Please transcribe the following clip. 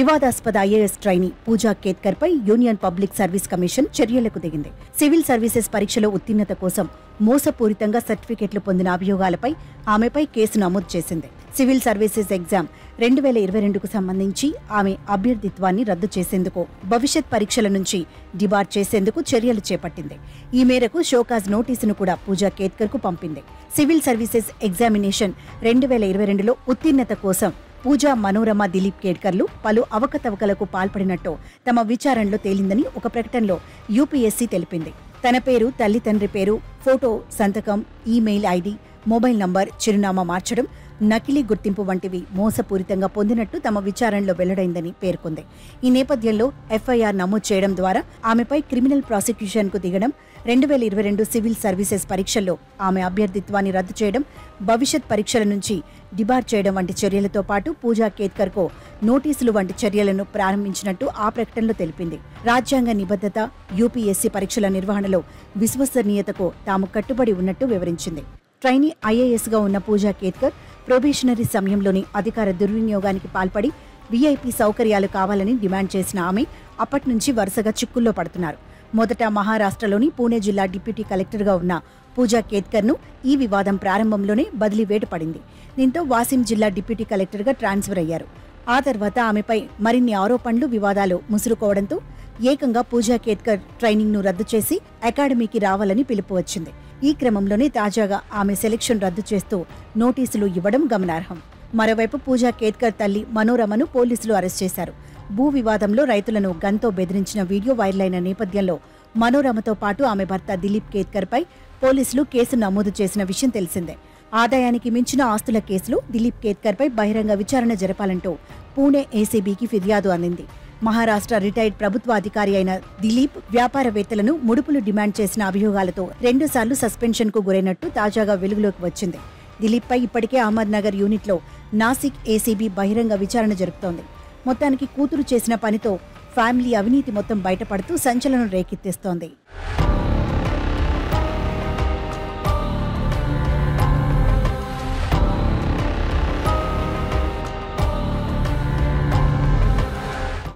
వివాదాస్పద IAS trainee పూజా కేత్కర్ పై union public service commission చర్యలకు దిగింది. సివిల్ సర్వీసెస్ పరీక్షలో ఉత్తీర్ణత కోసం మోసపూరితంగా సర్టిఫికెట్లు పొందిన అభియోగాలపై ఆమెపై కేసు నమోదు చేసింది. సివిల్ సర్వీసెస్ ఎగ్జామ్ 2022కు సంబంధించి ఆమె అభ్యర్థిత్వాన్ని రద్దు చేసేందుకు, భవిష్యత్ పరీక్షల నుంచి డిబార్ చేసేందుకు చర్యలు చేపట్టింది. ఈ మేరకు షోకాజ్ నోటీసును కూడా పూజా కేత్కర్కు పంపింది. సివిల్ సర్వీసెస్ ఎగ్జామినేషన్ 2022లో ఉత్తీర్ణత కోసం పూజా, మనోరమ, దిలీప్ కేత్కర్లు పలు అవకతవకలకు పాల్పడినట్టు తమ విచారణలో తేలిందని ఒక ప్రకటనలో యూపీఎస్సీ తెలిపింది. తన పేరు, తల్లిదండ్రి పేరు, ఫోటో, సంతకం, ఈమెయిల్ ఐడి, మొబైల్ నంబర్, చిరునామా మార్చడం, నకిలీ గుర్తింపు వంటివి మోసపూరితంగా పొందినట్టు తమ విచారణలో వెల్లడైందని పేర్కొంది. ఈ నేపథ్యంలో ఎఫ్ఐఆర్ నమోదు చేయడం ద్వారా ఆమెపై క్రిమినల్ ప్రాసిక్యూషన్కు దిగడం, 2022 సివిల్ సర్వీసెస్ పరీక్షల్లో ఆమె అభ్యర్థిత్వాన్ని రద్దు చేయడం, భవిష్యత్ పరీక్షల నుంచి డిబార్ చేయడం వంటి చర్యలతో పాటు పూజా కేత్కర్కు నోటీసులు వంటి చర్యలను ప్రారంభించినట్టు ఆ ప్రకటనలో తెలిపింది. రాజ్యాంగ నిబద్ధత, యూపీఎస్సీ పరీక్షల నిర్వహణలో విశ్వసనీయతకు తాము కట్టుబడి ఉన్నట్టు వివరించింది. ట్రైనీ ఐఏఎస్గా ఉన్న పూజా కేత్కర్ ప్రొబేషనరీ సమయంలోని అధికార దుర్వినియోగానికి పాల్పడి వీఐపీ సౌకర్యాలు కావాలని డిమాండ్ చేసిన ఆమె అప్పటి నుంచి వరుసగా చిక్కుల్లో పడుతున్నారు. మొదట మహారాష్ట్రలోని పూణే జిల్లా డిప్యూటీ కలెక్టర్గా ఉన్న పూజా కేత్కర్ను ఈ వివాదం ప్రారంభంలోనే బదిలీ వేటు పడింది. దీంతో వాసిం జిల్లా డిప్యూటీ కలెక్టర్గా ట్రాన్స్ఫర్ అయ్యారు. ఆ తర్వాత ఆమెపై మరిన్ని ఆరోపణలు, వివాదాలు ముసురుకోవడంతో ఏకంగా పూజా కేత్కర్ ట్రైనింగ్ను రద్దు చేసి అకాడమీకి రావాలని పిలుపు వచ్చింది. ఈ క్రమంలోనే తాజాగా ఆమె సెలక్షన్ రద్దు చేస్తూ నోటీసులు ఇవ్వడం గమనార్హం. మరోవైపు పూజా కేత్కర్ తల్లి మనోరమను పోలీసులు అరెస్ట్ చేశారు. భూ వివాదంలో రైతులను గన్తో బెదిరించిన వీడియో వైరల్ అయిన నేపథ్యంలో మనోరమతో పాటు ఆమె భర్త దిలీప్ కేత్కర్ పై పోలీసులు కేసు నమోదు చేసిన విషయం తెలిసిందే. ఆదాయానికి మించిన ఆస్తుల కేసులో దిలీప్ కేత్కర్ పై బహిరంగ విచారణ జరపాలంటూ పూణే ఏసీబీకి ఫిర్యాదు అందింది. మహారాష్ట్ర రిటైర్డ్ ప్రభుత్వ అధికారి అయిన దిలీప్ వ్యాపారవేత్తలను ముడుపులు డిమాండ్ చేసిన అభియోగాలతో 2 సార్లు సస్పెన్షన్కు గురైనట్టు తాజాగా వెలుగులోకి వచ్చింది. దిలీప్ పై ఇప్పటికే అహ్మద్నగర్ యూనిట్లో నాసిక్ ఏసీబీ బహిరంగ విచారణ జరుపుతోంది. మొత్తానికి కూతురు చేసిన పనితో ఫ్యామిలీ అవినీతి మొత్తం బయటపడుతూ సంచలనం రేకెత్తిస్తోంది.